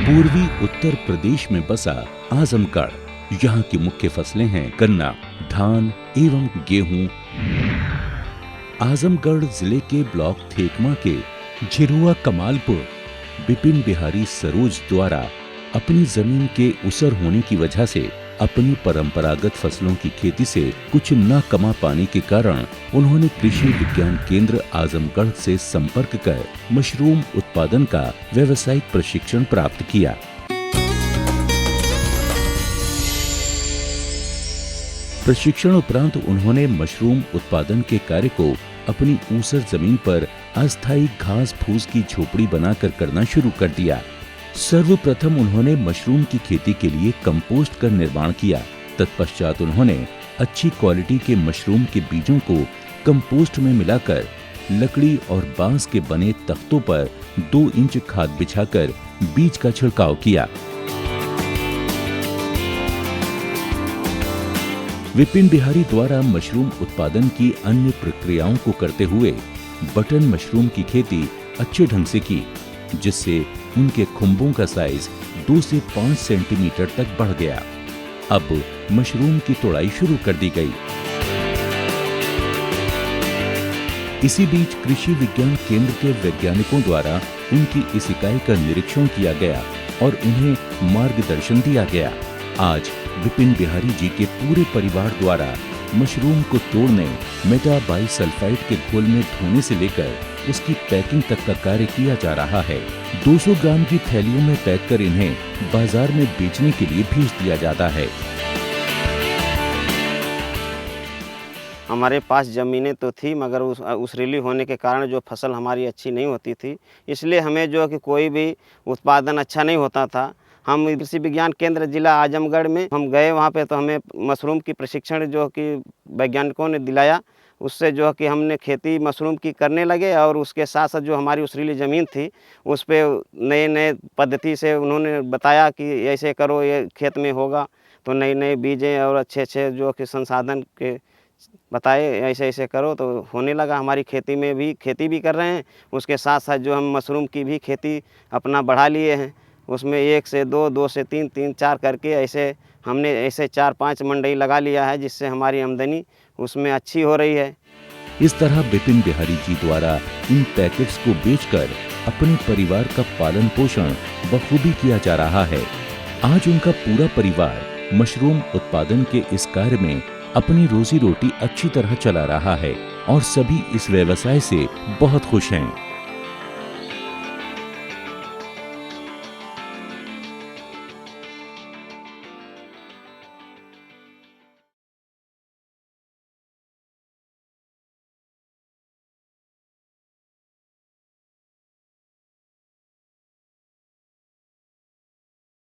पूर्वी उत्तर प्रदेश में बसा आजमगढ़, यहाँ की मुख्य फसलें हैं गन्ना, धान एवं गेहूं। आजमगढ़ जिले के ब्लॉक थेकमा के झिरुआ कमालपुर बिपिन बिहारी सरोज द्वारा अपनी जमीन के उसर होने की वजह से अपनी परंपरागत फसलों की खेती से कुछ न कमा पाने के कारण उन्होंने कृषि विज्ञान केंद्र आजमगढ़ से संपर्क कर मशरूम उत्पादन का व्यावसायिक प्रशिक्षण प्राप्त किया। प्रशिक्षण उपरांत उन्होंने मशरूम उत्पादन के कार्य को अपनी ऊसर जमीन पर अस्थायी घास फूस की झोपड़ी बनाकर करना शुरू कर दिया। सर्वप्रथम उन्होंने मशरूम की खेती के लिए कंपोस्ट का निर्माण किया। तत्पश्चात उन्होंने अच्छी क्वालिटी के मशरूम के बीजों को कंपोस्ट में मिलाकर लकड़ी और बांस के बने तख्तों पर 2 इंच खाद बिछाकर बीज का छिड़काव किया। विपिन बिहारी द्वारा मशरूम उत्पादन की अन्य प्रक्रियाओं को करते हुए बटन मशरूम की खेती अच्छे ढंग से की, जिससे उनके खुंबों का साइज 2 से 5 सेंटीमीटर तक बढ़ गया। अब मशरूम की तोड़ाई शुरू कर दी गई। इसी बीच कृषि विज्ञान केंद्र के वैज्ञानिकों द्वारा उनकी इस इकाई का निरीक्षण किया गया और उन्हें मार्गदर्शन दिया गया। आज विपिन बिहारी जी के पूरे परिवार द्वारा मशरूम को तोड़ने, मेटाबाइसल्फाइड के घोल में धोने से लेकर उसकी पैकिंग तक का कार्य किया जा रहा है। 200 ग्राम की थैलियों में पैक कर इन्हें बाजार में बेचने के लिए भेज दिया जाता है। हमारे पास ज़मीनें तो थी, मगर उसरीली होने के कारण जो फसल हमारी अच्छी नहीं होती थी, इसलिए हमें जो कि कोई भी उत्पादन अच्छा नहीं होता था। हम कृषि विज्ञान केंद्र जिला आजमगढ़ में हम गए, वहाँ पे तो हमें मशरूम की प्रशिक्षण जो कि वैज्ञानिकों ने दिलाया। उससे जो कि हमने खेती मशरूम की करने लगे और उसके साथ साथ जो हमारी उसरीली ज़मीन थी उस पे नए नए पद्धति से उन्होंने बताया कि ऐसे करो, ये खेत में होगा। तो नए नए बीजें और अच्छे अच्छे जो कि संसाधन के बताए, ऐसे ऐसे करो, तो होने लगा। हमारी खेती में भी खेती भी कर रहे हैं, उसके साथ साथ जो हम मशरूम की भी खेती अपना बढ़ा लिए हैं। उसमें 1 से 2, 2 से 3, 3 4 करके ऐसे हमने ऐसे 4-5 मंडई लगा लिया है, जिससे हमारी आमदनी उसमें अच्छी हो रही है। इस तरह विपिन बिहारी जी द्वारा इन पैकेट्स को बेचकर अपने परिवार का पालन पोषण बखूबी किया जा रहा है। आज उनका पूरा परिवार मशरूम उत्पादन के इस कार्य में अपनी रोजी रोटी अच्छी तरह चला रहा है और सभी इस व्यवसाय से बहुत खुश हैं।